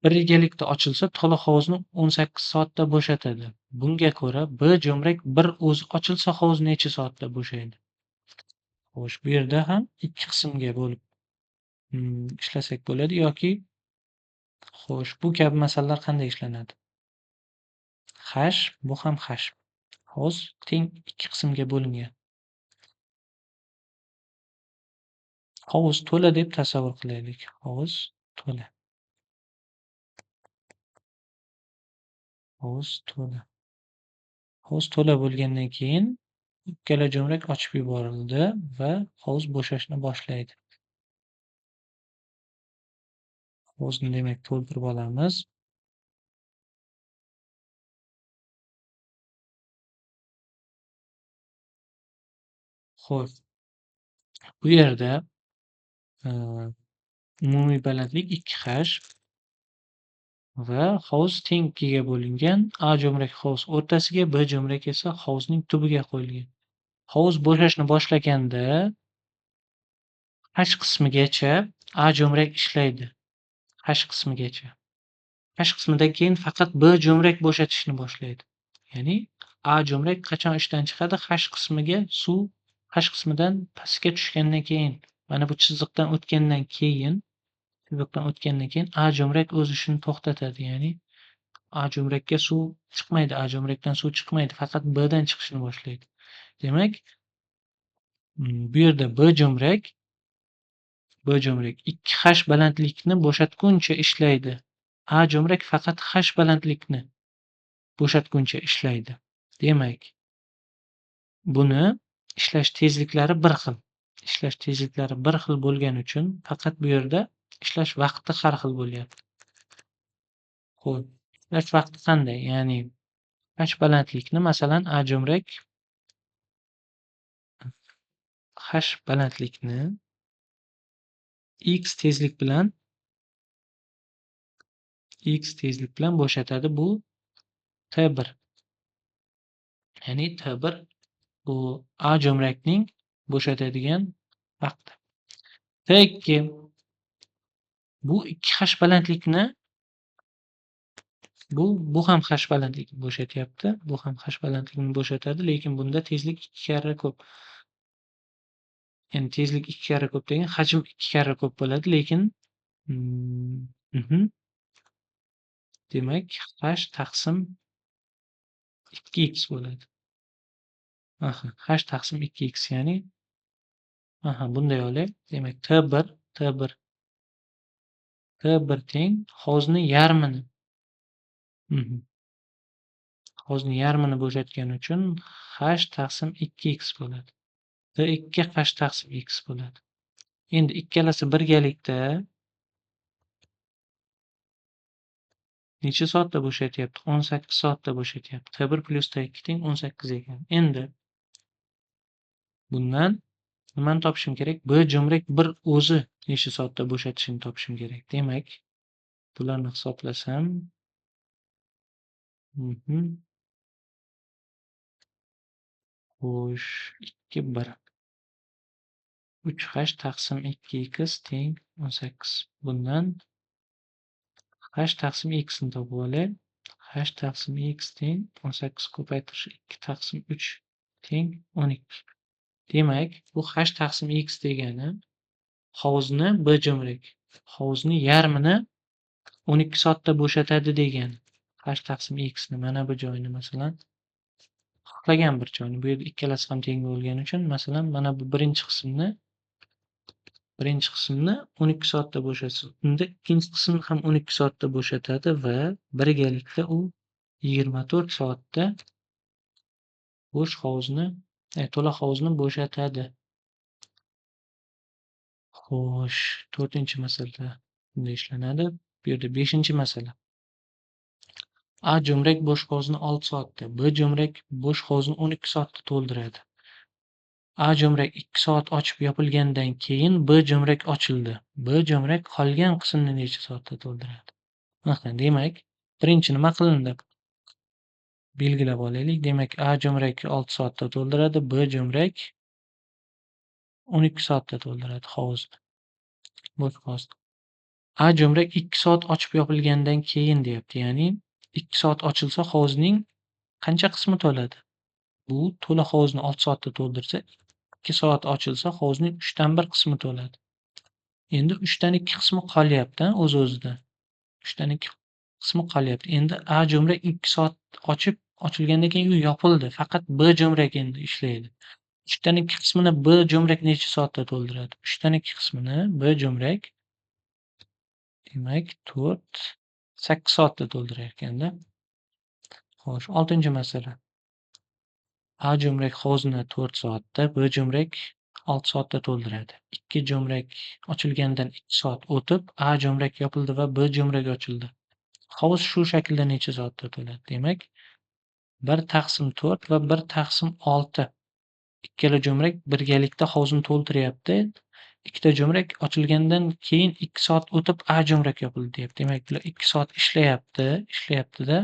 Birgalikda ochilsa, to'la hovuzni 18 soatda bo'shatadi. Bunga ko'ra B jo'mrak bir o'zi ochilsa, hovuz necha soatda bo'shaydi? Xo'sh, bu yerda ham ikki qismga bo'lib ishlasak bo'ladi yoki xo'sh, bu kabi masalalar qanday ishlanadi? Hash, bu ham hash. Hovuz teng ikki qismga bo'lingan. Hovuz to'la deb tasavvur qilaylik. Hovuz to'la. Hovuz to'la. Hovuz to'la bo'lgandan keyin ikkala jo'mrak ochib yuborildi va hovuz bo'shashni boshlaydi. Hovuzni demak to'ldirib olamiz. Xo'sh, bu yerda umumiy balandlik 2 hash va hovuz teng 2 ga bo'lingan. A jo'mrak hovuz o'rtasiga, B jo'mrak esa hovuzning tubiga qo'yilgan. Hovuz bo'shashni boshlaganda hash qismigacha A jo'mrak ishlaydi. Hash qismigacha. Hash qismidan keyin faqat B jo'mrak bo'shatishni boshlaydi. Ya'ni A jo'mrak qachon ishdan chiqadi? Hash qismiga suv hash qismidan pastga tushgandan keyin, mana bu chiziqdan o'tgandan keyin A jo'mrak o'z ishini to'xtatadi. Ya'ni A jo'mrakka suv chiqmaydi, A jo'mrakdan suv chiqmaydi, faqat B dan chiqishni boshlaydi. Demak, bu yerda B jo'mrak 2 hash balandlikni bo'shatguncha ishlaydi. A jo'mrak faqat hash balandlikni bo'shatguncha ishlaydi. Demak, buni ishlash tezliklari bir xil. Ishlash tezliklari bir xil bo'lgani uchun faqat bu yerda ishlash vaqti har xil bo'lyapti. Xo'p, ishlash vaqti qanday? Ya'ni hash balandlikni masalan A jo'mrak hash balandlikni x tezlik bilan bo'shatadi. Bu T1. Ya'ni T1 bu A jo'mrakning bo'shatadigan vaqti. T2 bu 2 hash balandlikni bu ham hash balandlikni bo'shatyapti. Bu ham hash balandlikni bo'shatadi, lekin bunda tezlik 2 karra ko'p. Ya'ni tezlik 2 karra ko'p degan hajm 2 karra ko'p bo'ladi, lekin demak hash taqsim 2x bo'ladi. Hash taqsim 2x, ya'ni bunday olay. Demak T1 teng hovuzning yarmini. Hovuzni yarmini bo'shatgani uchun h taqsim 2x bo'ladi. D2 h taqsim x bo'ladi. Endi ikkalasi birgalikda necha soatda bo'shatyapti? 18 soatda bo'shatyapti. T1 + T2 teng 18 ekan. Endi bundan nimani topishim kerak? B jo'mrak bir o'zi necha soatda bo'shatishini topishim kerak. Demak, bularni hisoblasam, xo'sh, 2 1 3h taqsim 2x teng 18. Bundan h taqsim x ni topib olay. H taqsim x teng 18 ko'paytirish 2 taqsim 3 teng 12. Demak, bu h taqsim x degani hovuzni B jo'mrak. Hovuzni yarmini 12 soatda bo'shatadi degani. H taqsim x ni mana bu joyini masalan xohlagan bir joyni, bu yerda ikkalasi ham teng bo'lgani uchun masalan mana bu birinchi qismni 12 soatda bo'shatsin. Unda ikkinchi qismni ham 12 soatda bo'shatadi va birgalikda u 24 soatda bo'sh hovuzni, to'la hovuzni bo'shatadi. Xo'sh, 4-masala bunday ishlanadi. Bu yerda 5-masala. A jo'mrak bo'sh hovuzni 6 soatda, B jo'mrak bo'sh hovuzni 12 soatda to'ldiradi. A jo'mrak 2 soat ochib yopilgandan keyin B jo'mrak ochildi. B jo'mrak qolgan qismni necha soatda to'ldiradi? Demak, birinchi nima qilindi? Belgilab olaylik. Demak, A jo'mrak 6 soatda to'ldiradi, B jo'mrak 12 soatda to'ldiradi hovuzni. Bo'sh hovuzni. A jo'mrak 2 soat ochib yopilgandan keyin deyapti. Ya'ni 2 soat ochilsa hovuzning qancha qismi to'ladi? Bu to'la hovuzni 6 soatda to'ldirsa, 2 soat ochilsa hovuzning 3dan 1 qismi to'ladi. Endi 3dan 2 qismi qolyapti o'z-o'zidan. 3dan 2 qismi qolyapti. Endi A jo'mrak 2 soat ochilgandan keyin u yopildi. Faqat B jo'mrak endi ishlaydi. 3dan 2 qismini B jo'mrak necha soatda to'ldiradi? 3dan 2 qismini B jo'mrak demak 4 8 soatda to'ldirar ekanda. Xo'sh, 6-masala. A jo'mrak hovuzni 4 soatda, B jo'mrak 6 soatda to'ldiradi. 2 jo'mrak ochilgandan 2 soat o'tib, A jo'mrak yopildi va B jo'mrak ochildi. Hovuz shu shaklda necha soatda to'ladi? Demak, 1/4 va 1/6. Ikkala jo'mrak birgalikda hovuzni to'ldiryapti. Ikkita jo'mrak ochilgandan keyin 2 soat o'tib A jo'mrak yopildi deyapti. Demak, bular 2 soat ishlayapti-da,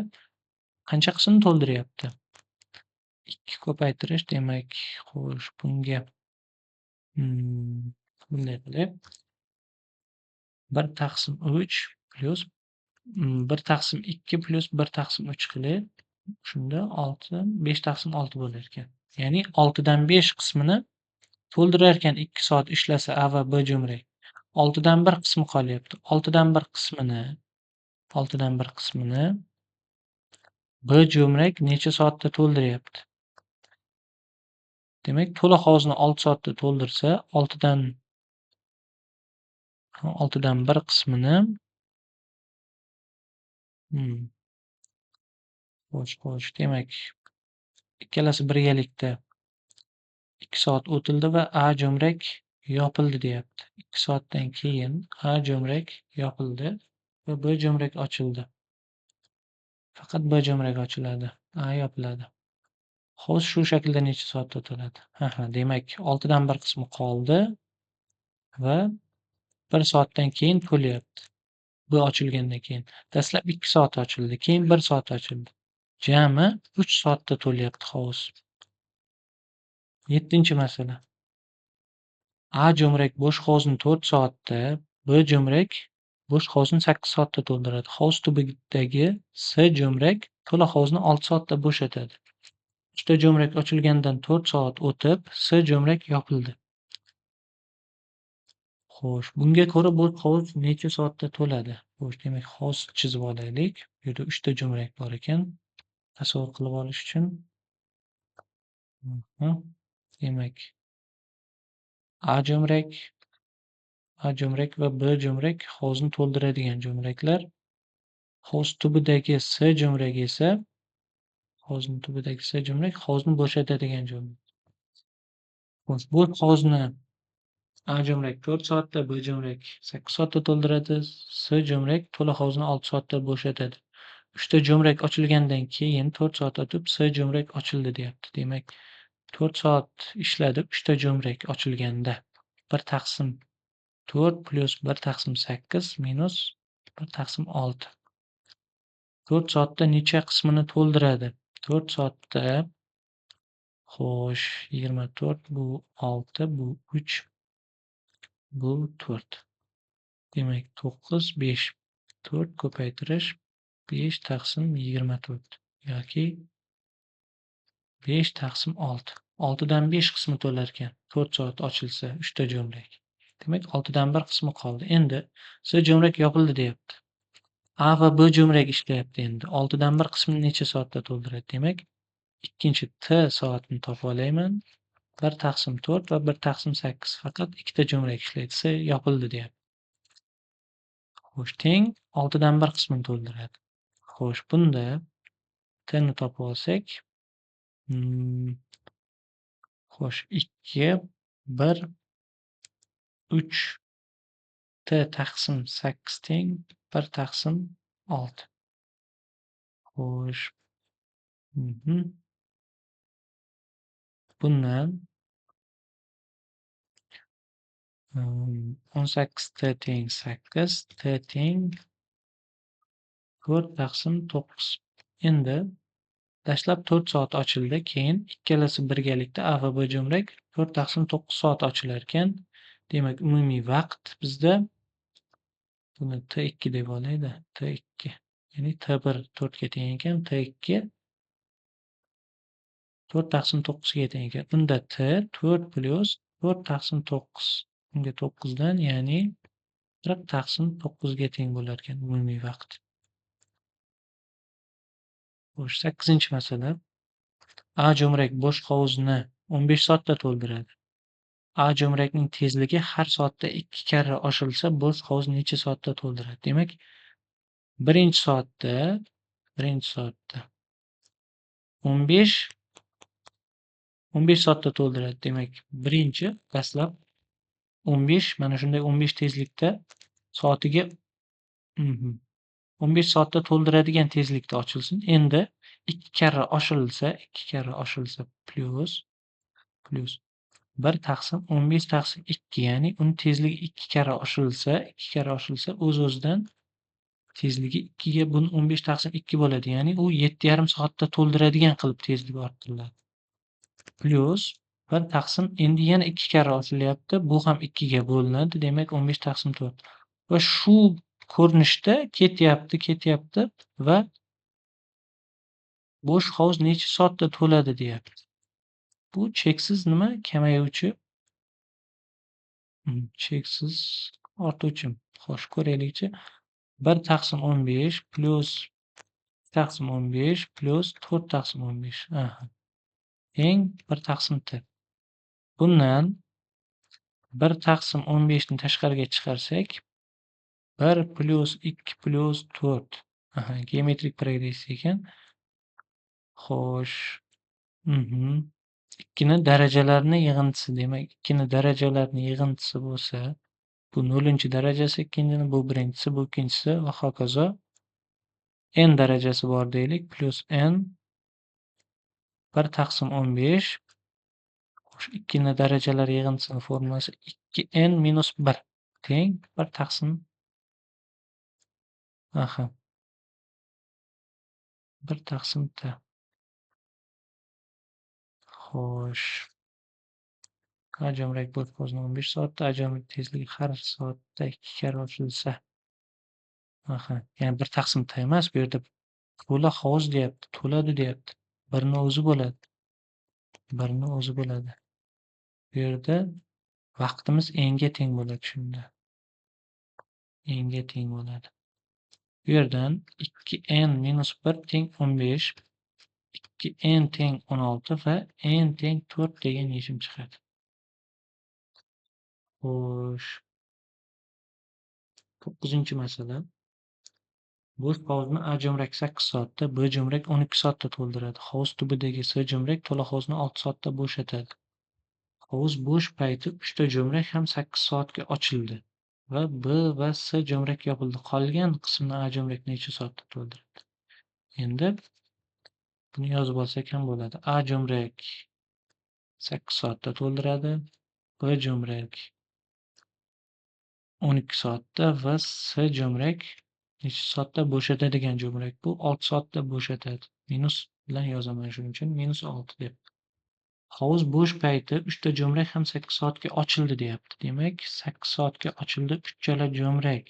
qancha qismni to'ldiryapti? 2 ko'paytirish, demak, xo'sh, bunga bunday qilib 1/3 plus 1/2 plus 1/3 qilib, shunda 5/6 bo'lar ekan. Ya'ni 6dan 5 qismini to'ldirar ekan 2 soat ishlasa A va B jo'mrak. 6dan 1 qismi qolyapti. 6dan 1 qismini B jo'mrak necha soatda to'ldiryapti? Demak, to'la hovuzni 6 soatda to'ldirsa, 6dan 1 qismini xo'sh, demak, ikkalasi birgalikda 2 soat o'tildi va A jo'mrak yopildi deyapti. 2 soatdan keyin A jo'mrak yopildi va B jo'mrak ochildi. Faqat B jo'mrak ochiladi, A yopiladi. Hovuz shu shaklda necha soatda to'ladi? Demak, 6dan 1 qismi qoldi va 1 soatdan keyin to'lyapti. B ochilgandan keyin. Dastlab 2 soat ochildi, keyin 1 soat ochildi. Jami 3 soatda to'lyapti hovuz. 7-masala. A jo'mrak bo'sh hovuzni 4 soatda, B jo'mrak bo'sh hovuzni 8 soatda to'ldiradi. Hovuz tubidagi S jo'mrak to'la hovuzni 6 soatda bo'shatadi. Ikkita jo'mrak ochilgandan 4 soat o'tib, S jo'mrak yopildi. Xo'sh, bunga ko'ra bu hovuz necha soatda to'ladi? Xo'sh, demak, hovuz chizib olaylik. Bu yerda 3 ta jo'mrak bor ekan. Tasavvur qilib olish uchun. Demak, A jo'mrak va B jo'mrak hovuzni to'ldiradigan jo'mraklar. Hovuz tubidagi S jo'mragi esa Hovuzning tubidagi S jumrak hovuzni bo'shatadigan jumla. Xo'sh, bu hovuzni A jumrak 4 soatda, B jumrak 8 soatda to'ldiradi, S jumrak to'la hovuzni 6 soatda bo'shatadi. 3 ta jumrak ochilgandan keyin 4 soat o'tib S jumrak ochildi deyapti. Demak, 4 soat ishladi 3 ta jumrak ochilganda. 1 taqsim 4 plus 1 taqsim 8 minus 1 taqsim 6. 4 soatda necha qismini to'ldiradi? 4 soatda xo'sh, 24 bu 6, bu 3, bu 4. Demak, 9, 5. 4 ko'paytirish 5 taqsim 24 yoki 5 taqsim 6. 6 dan 5 qismi to'larkan. 4 soat ochilsa 3 ta jo'mrak. Demak, 6 dan 1 qismi qoldi. Endi S jo'mrak yopildi deyapti. A va B jo'mrak ishlayapti endi. 6 dan 1 qismini necha soatda to'ldiradi? Demak, ikkinchi T soatini topib olayman. 1 taqsim 4 va 1 taqsim 8. Faqat ikkita jo'mrak ishlaydi. S yopildi deyapti. Xo'sh, teng 6 dan 1 qismini to'ldiradi. Xo'sh, bunda T ni topib olsak, xo'sh, 2, 1, 3 T taqsim 8 teng 1 taqsim 6. Xo'sh. Bundan 18 T teng 8, T teng 4 taqsim 9. Endi dastlab 4 soat ochildi, keyin ikkalasi birgalikda A va B jo'mrak 4 taqsim 9 soat ochilarkan. Demak, umumiy vaqt bizda buni T2 deb olaydi. T2. Ya'ni T1 4 ga teng ekan, T2 4 taqsim 9 ga teng ekan. Unda T 4 plus 4 taqsim 9. Unga 9 dan, ya'ni 40 taqsim 9 ga teng bo'lar ekan umumiy vaqt. Xo'sh, 8-masala. A jo'mrak bo'sh hovuzni 15 soatda to'ldiradi. A jo'mrakning tezligi har soatda 2 karra oshirsa, bo'sh hovuz necha soatda to'ldiradi? Demak, birinchi soatda 15 soatda to'ldiradi. Demak, birinchi dastlab 15 mana shunday 15 tezlikda soatiga 15 soatda to'ldiradigan tezlikda ochilsin. Endi 2 karra oshirilsa plus 1 taqsim 15 taqsim 2, ya'ni uni tezligi 2 karra oshirilsa o'z-o'zidan tezligi 2 ga buni 15 taqsim 2 bo'ladi. Ya'ni u 7,5 soatda to'ldiradigan qilib tezligi orttiriladi. Plus 1 taqsim endi yana 2 karra oshiryapti. Bu ham 2 ga bo'linadi. Demak, 15 taqsim 4. Va shu ko'rinishda ketyapti va bo'sh hovuz necha soatda to'ladi deyapti. Bu cheksiz nima? Kamayuvchi. Cheksiz ortuvchi. Xo'sh, ko'raylikchi. 1 taqsim 15 plus taqsim 15 plus 4 taqsim 15. Teng 1 taqsim T. Bundan 1 taqsim 15 ni tashqariga chiqarsak, 1 plus 2 plus 4. Geometrik progressiya ekan. Xo'sh. 2 ni darajalarni yig'intisi. Demak, 2 ni darajalarni yig'intisi bo'lsa, bu 0-darajasi, ikkinchisi, bu birinchisi, bu ikkinchisi va hokazo. N darajasi bor deylik. Plus N 1 taqsim 15. Xo'sh, 2 ni darajalar yig'intisining formulasi 2n minus 1 teng 1 taqsim 1 taqsim T. Xo'sh. A jo'mrak bo'sh hovuzini 15 soatda, A jo'mrak tezligi har soatda 2 karra ochilsa. Ya'ni 1 taqsim T emas, bu yerda to'la hovuz deyapti, to'ladi deyapti. 1 ni o'zi bo'ladi. 1 ni o'zi bo'ladi. Bu yerda vaqtimiz n ga teng bo'ladi shunda. N ga teng bo'ladi. Bu yerdan 2n minus 1 teng 15, 2n teng 16 va n teng 4 degan yechim chiqadi. Xo'sh. 9-masala. Bo'sh hovuzni A jo'mrak 8 soatda, B jo'mrak 12 soatda to'ldiradi. Hovuz tubidagi S jo'mrak to'la hovuzni 6 soatda bo'shatadi. Hovuz bo'sh payti 3 ta jo'mrak ham 8 soatga ochildi va B va S jo'mrak yopildi. Qolgan qismni A jo'mrak necha soatda to'ldiradi? Endi buni yozib olsak ham bo'ladi. A jo'mrak 8 soatda to'ldiradi, B jo'mrak 12 soatda va S jo'mrak necha soatda bo'shatadigan jo'mrak bu 6 soatda bo'shatadi. Minus bilan yozaman, shuning uchun -6 deb. Hovuz bo'sh payti 3 ta jo'mrak ham 8 soatga ochildi deyapti. Demak, 8 soatga ochildi uchala jo'mrak.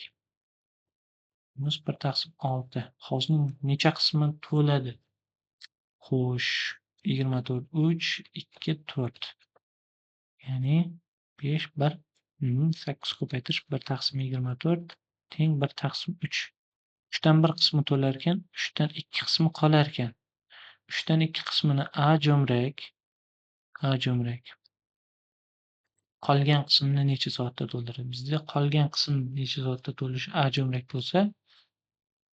-1/6. Hovuzning necha qismi to'ladi? Xo'sh, 24 3 2 4. Ya'ni 5 1 8 ko'paytirish 1/24 teng 1/3. 3 dan 1 qismi to'lar ekan, 3 dan 2 qismi qolar ekan. 3 dan 2 qismini A jo'mrak qolgan qismini necha soatda to'ldiradi? Bizda qolgan qism necha soatda to'lishi A jo'mrak bo'lsa,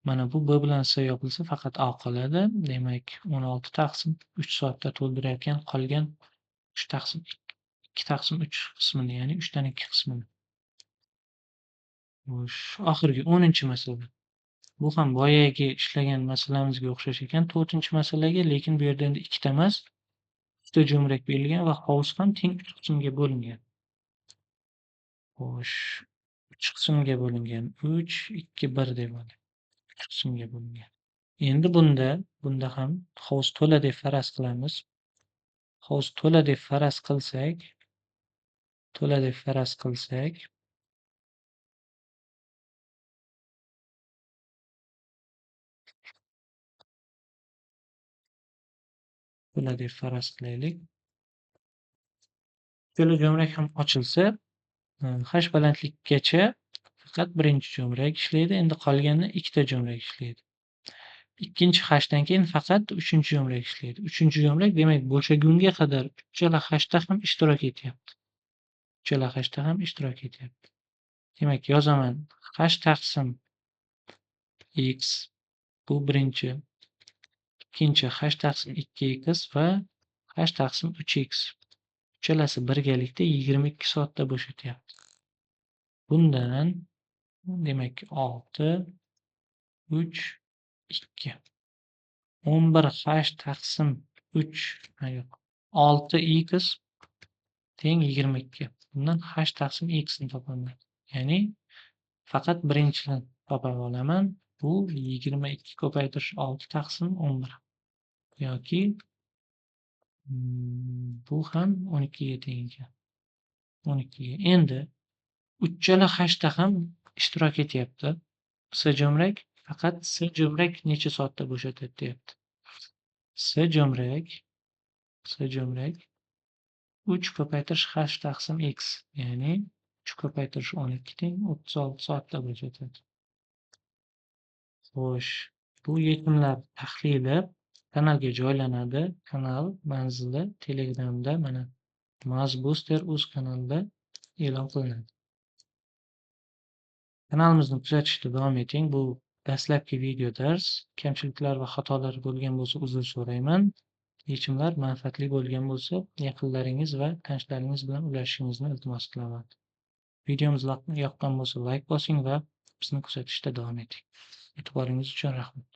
mana bu B bilan S yopilsa faqat A qoladi. Demak, 16 taqsim 3 soatda to'ldirayotgan qolgan 3 taqsim 2 taqsim 3 qismini, ya'ni 3 dan 2 qismini. Xo'sh, oxirgi 10-masala. Bu ham boyagi ishlagan masalamizga o'xshash ekan. 4-masalaga, lekin bu yerda endi ikkita emas, 3 ta jo'mrak berilgan va hovuz ham teng 3 qismga bo'lingan. Xo'sh, 3 qismga bo'lingan. 3 2 1 deb oling. 3 qismga bo'lingan. Endi bunda ham hovuz to'la deb faraz qilamiz. Hovuz to'la deb faraz qilsak, to'la deb faraz qilsak, to'la deb faraz qilaylik. Ikkala jo'mrak ham ochilsa, h balandlikgacha faqat birinchi jo'mrak ishlaydi. Endi qolgani ikkita jo'mrak ishlaydi. Ikkinchi hdan keyin faqat uchinchi jo'mrak ishlaydi. Uchinchi jo'mrak, demak, bo'shagunga qadar uchala hda ham ishtirok etyapti. Uchala hda ham ishtirok etyapti. Demak, yozaman. H taqsim x bu birinchi, ikkinchi h taqsim 2x va h taqsim 3x. Uchalasi birgalikda 22 soatda bo'shatyapti. Bundan demak 6 3 2 11 h taqsim 3 yo'q 6x teng 22. Bundan h taqsim x ni topaman. Ya'ni faqat birinchini topa olaman. Bu 22 ko'paytirish 6 taqsim 11 yoki bu ham 12 ga teng ekan. 12 ga. Endi uchala hda ham ishtirok etyapti. S jo'mrak faqat S jo'mrak necha soatda bo'shatadi deyapti. S jo'mrak 3 ko'paytirish h taqsim x, ya'ni 3 ko'paytirish 12 teng 36 soatda bo'shatadi. Xo'sh, bu yechimlar tahlili kanalga joylanadi. Kanal manzili Telegramda mana Mazbooster.uz kanalida e'lon qilinadi. Kanalimizni kuzatishda davom eting. Bu dastlabki video dars. Kamchiliklar va xatolar bo'lgan bo'lsa uzr so'rayman. Yechimlar manfaatli bo'lgan bo'lsa, yaqinlaringiz va tanishlaringiz bilan ulashishingizni iltimos qilaman. Videomiz yoqqan bo'lsa, like bosing va bizni kuzatishda davom eting. E'tiboringiz uchun rahmat.